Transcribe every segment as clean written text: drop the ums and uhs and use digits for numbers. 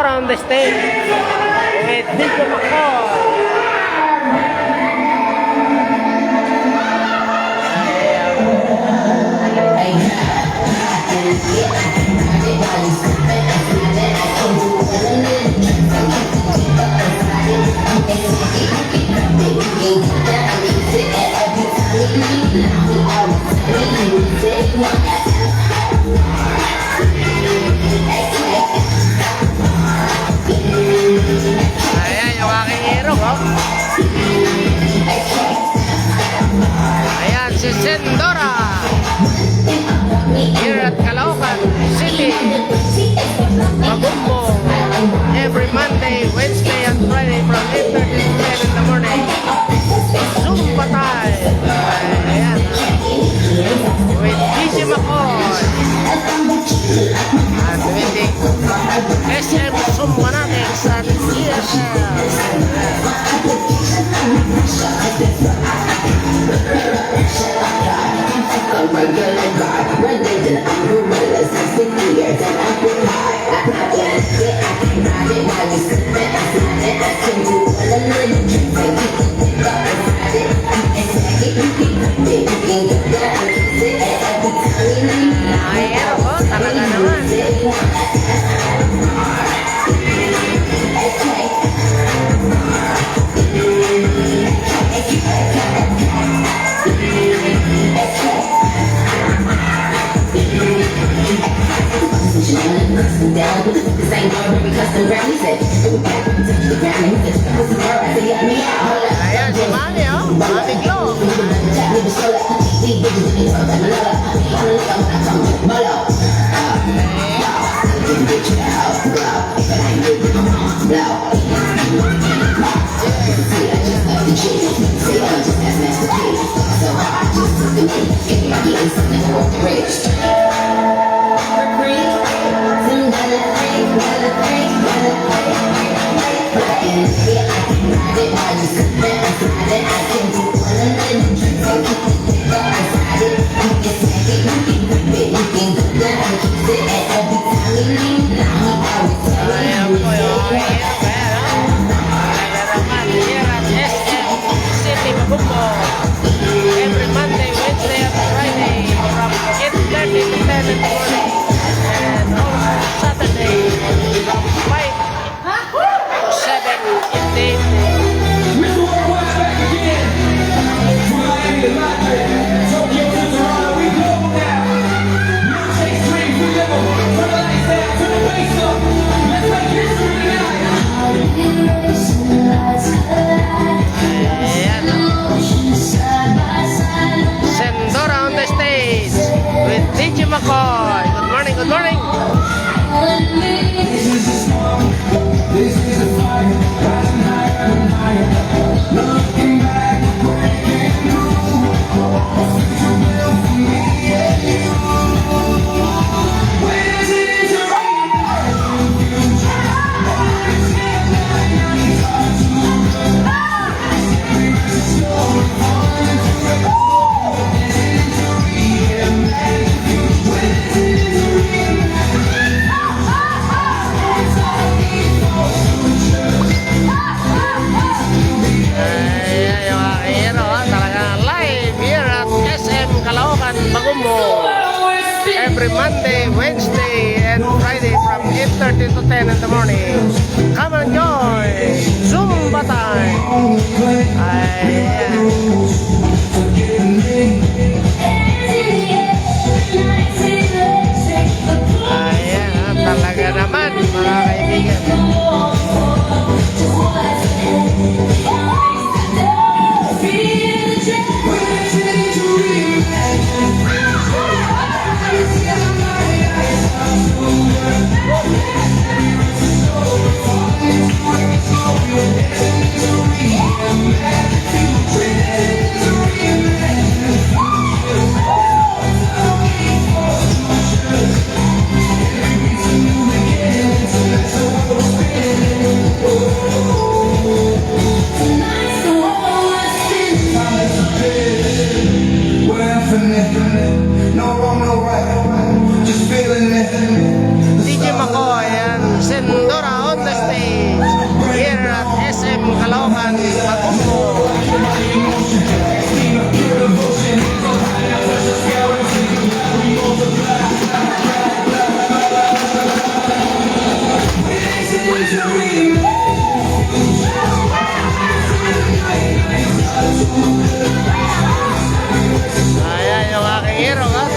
Sendora on the stage with DJ McCoy. Ayan yung aking hero, oh. Ayan si Sendora here at Caloocan City, Magumbo, every Monday, Wednesday, and Friday from 8:30 to 10 in the morning. Zumba time. Ayan, with DJ McCoy at meeting SM Zumba natin sa DSL. Ayan po, talaga naman. Ayan si Mami, oh. Mami Glo. Every Monday, Wednesday, and Friday from 8:30 to 10 in the morning, and also Saturday from 5 to 7 in the evening. Sendora on the stage with DJ McCoy. Good morning, good morning. This is a fire, rising higher and higher. Looking back, breaking through. A future will for me and you. When is it to read the future? Always get that money hard to run. Every verse is slowly falling to the floor. When is it to read the future? When is it to read the Ayan yung aking hero, oh. Talaga live here at SM Caloocan, Magumbo. Every Monday, Wednesday, and Friday from 8:30 to 10 in the morning. Come and join Zumba time. Ayan. Ayan, talaga naman mga kaibigan. DJ McCoy and Sendora on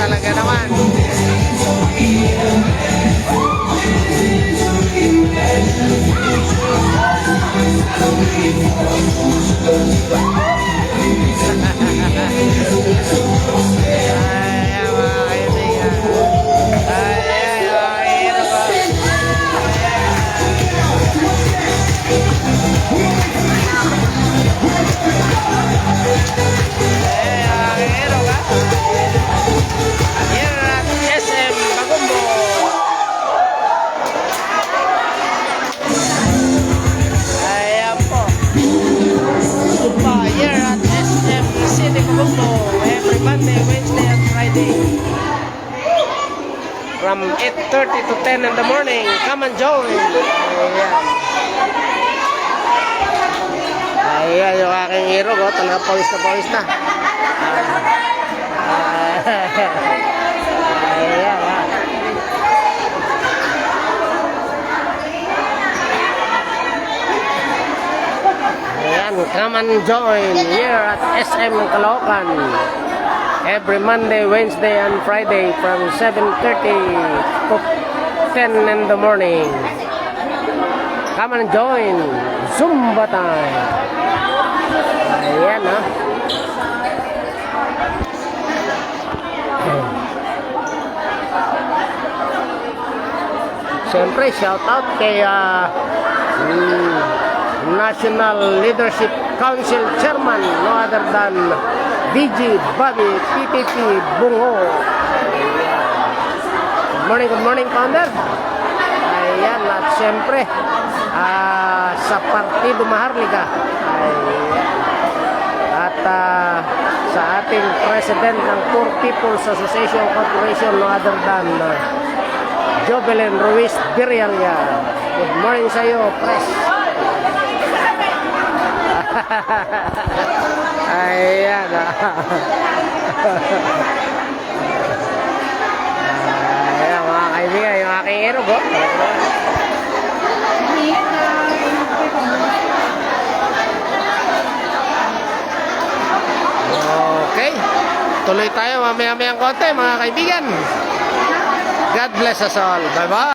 talaga naman. Ay, mga kaibigan. Ay, hirap ah. Hirap ah. Here at SM Bagumbo. Ayan po. Here at SM City Bagumbo. Every Monday, Wednesday, and Friday. From 8:30 to 10 in the morning. Come and join. Ayan yung aking hero. Oh. Talaga pawis na. Ayan ha. Ayan, come and join here at SM Caloocan. Every Monday, Wednesday, and Friday from 7:30 to 10 in the morning. Come and join. Zumba time. Ayan ha. Siyempre, shout out kay National Leadership Council Chairman, no other than DG Bobby PPP Bungo. Good morning, Founder. Ayan, at siyempre, sa Partido Maharlika. Ayan. At sa ating President ng Poor People's Association Corporation, no other than Jovelyn Ruiz Birialia. Good morning sa iyo, Pres. Ayan. Ayan, mga kaibigan, yung aking hero, go. Okay. Tuloy tayo mamaya-mayang konti, mga kaibigan. God bless us all. Bye-bye.